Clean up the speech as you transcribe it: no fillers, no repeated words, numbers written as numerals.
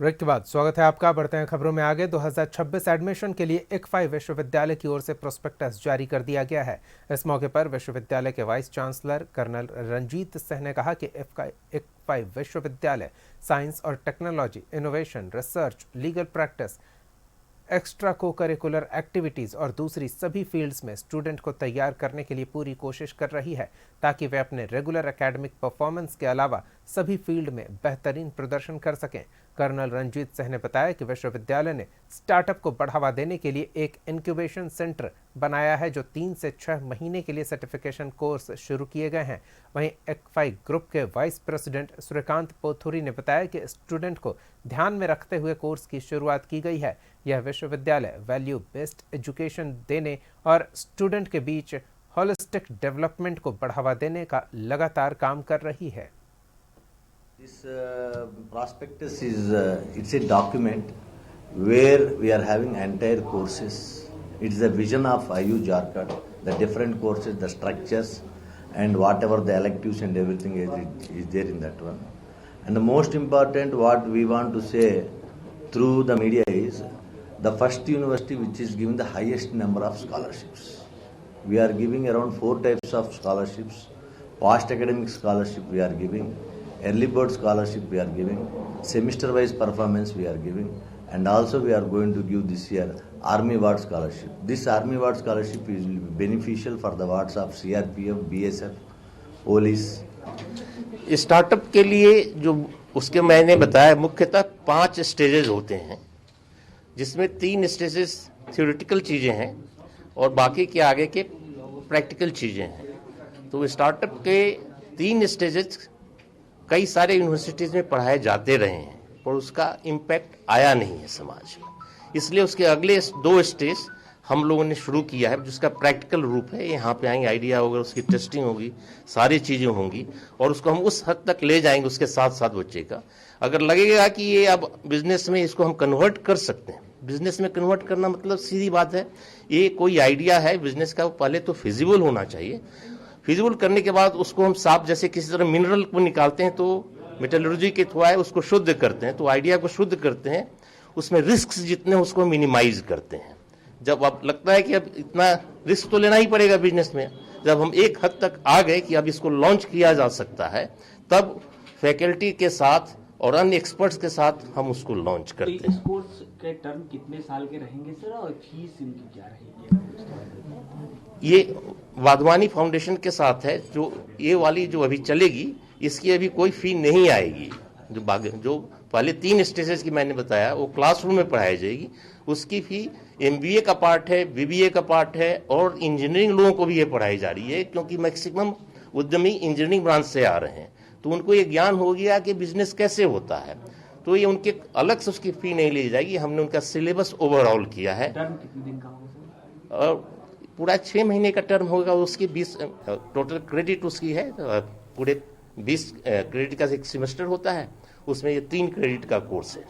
Break के बाद स्वागत है आपका। बढ़ते हैं खबरों में आगे। 2026 एडमिशन के लिए ICFAI विश्वविद्यालय की ओर से प्रोस्पेक्टस जारी कर दिया गया है। इस मौके पर विश्वविद्यालय के vice chancellor colonel Ranjit Singh ने कहा कि ICFAI विश्वविद्यालय साइंस और technology, innovation, research, legal practice, extra co curricular activities और दूसरी सभी फील्ड्स में स्टूडेंट को तैयार करने के लिए पूरी कोशिश कर रही है ताकि वे अपने रेगुलर एकेडमिक परफॉर्मेंस के अलावा सभी फील्ड में बेहतरीन प्रदर्शन कर सकें। कर्नल रंजीत सिंह ने बताया कि विश्वविद्यालय ने स्टार्टअप को बढ़ावा देने के लिए एक इंक्यूबेशन सेंटर बनाया है जो 3 से 6 महीने के लिए सर्टिफिकेशन कोर्स शुरू किए गए हैं। वहीं ICFAI ग्रुप के वाइस प्रेसिडेंट सूर्यकांत पोथुरी ने बताया कि स्टूडेंट को ध्यान में रखते हुए कोर्स की शुरुआत की गई है। यह विश्वविद्यालय वैल्यू बेस्ड एजुकेशन देने और स्टूडेंट के बीच होलिस्टिक डेवलपमेंट को बढ़ावा देने का लगातार काम कर रही है। This prospectus is it's a document where we are having entire courses. It's the vision of IU Jharkhand, the different courses, the structures, and whatever the electives and everything is there in that one. And the most important, what we want to say through the media is the first university which is giving the highest number of scholarships. We are giving around 4 types of scholarships. Past academic scholarship we are giving. Early bird scholarship we are giving, semester wise performance we are giving, and also we are going to give this year Army Award scholarship. This Army Award scholarship is beneficial for the awards of CRPF, BSF, police. Startup के लिए जो उसके मैंने बताया मुख्यतः 5 stages होते हैं, जिसमें 3 स्टेजेस थ्योरेटिकल चीज़ें हैं और बाकी के आगे के प्रैक्टिकल चीज़ें हैं। तो स्टार्टअप के 3 स्टेजेस कई सारे यूनिवर्सिटीज़ में पढ़ाए जाते रहे हैं पर उसका इम्पैक्ट आया नहीं है समाज में, इसलिए उसके अगले 2 स्टेज हम लोगों ने शुरू किया है जिसका प्रैक्टिकल रूप है। यहाँ पे आएंगे, आइडिया होगा, उसकी टेस्टिंग होगी, सारी चीज़ें होंगी और उसको हम उस हद तक ले जाएंगे उसके साथ साथ बच्चे का। अगर लगेगा कि ये अब बिजनेस में इसको हम कन्वर्ट कर सकते हैं, बिजनेस में कन्वर्ट करना मतलब सीधी बात है, ये कोई आइडिया है बिजनेस का, पहले तो फिजिबल होना चाहिए। फिजिबल करने के बाद उसको हम साफ जैसे किसी तरह मिनरल को निकालते हैं तो मेटलर्जी के थ्रू उसको शुद्ध करते हैं, तो आइडिया को शुद्ध करते हैं, उसमें रिस्क जितने उसको मिनिमाइज करते हैं। जब अब लगता है कि अब इतना रिस्क तो लेना ही पड़ेगा बिजनेस में, जब हम एक हद तक आ गए कि अब इसको लॉन्च किया जा सकता है, तब फैकल्टी के साथ और अन्य एक्सपर्ट्स के साथ हम उसको लॉन्च करते हैं। इस कोर्स के टर्म कितने साल के रहेंगे सर और फीस इनकी क्या रहेगी? ये वाधवानी फाउंडेशन के साथ है, जो ये वाली जो अभी चलेगी इसकी अभी कोई फी नहीं आएगी। जो पहले 3 स्टेजेस की मैंने बताया वो क्लासरूम में पढ़ाई जाएगी, उसकी फी MBA का पार्ट है, BBA का पार्ट है और इंजीनियरिंग लोगों को भी ये पढ़ाई जा रही है, क्योंकि मैक्सिमम उद्यमी इंजीनियरिंग ब्रांच से आ रहे हैं तो उनको ये ज्ञान हो गया कि बिजनेस कैसे होता है, तो ये उनके अलग से उसकी फी नहीं ली जाएगी। हमने उनका सिलेबस ओवरऑल किया है। टर्म कितने दिन का होगा? और पूरा 6 महीने का टर्म होगा। उसकी 20 टोटल क्रेडिट उसकी है, पूरे 20 क्रेडिट का एक सेमेस्टर होता है, उसमें ये 3 क्रेडिट का कोर्स है।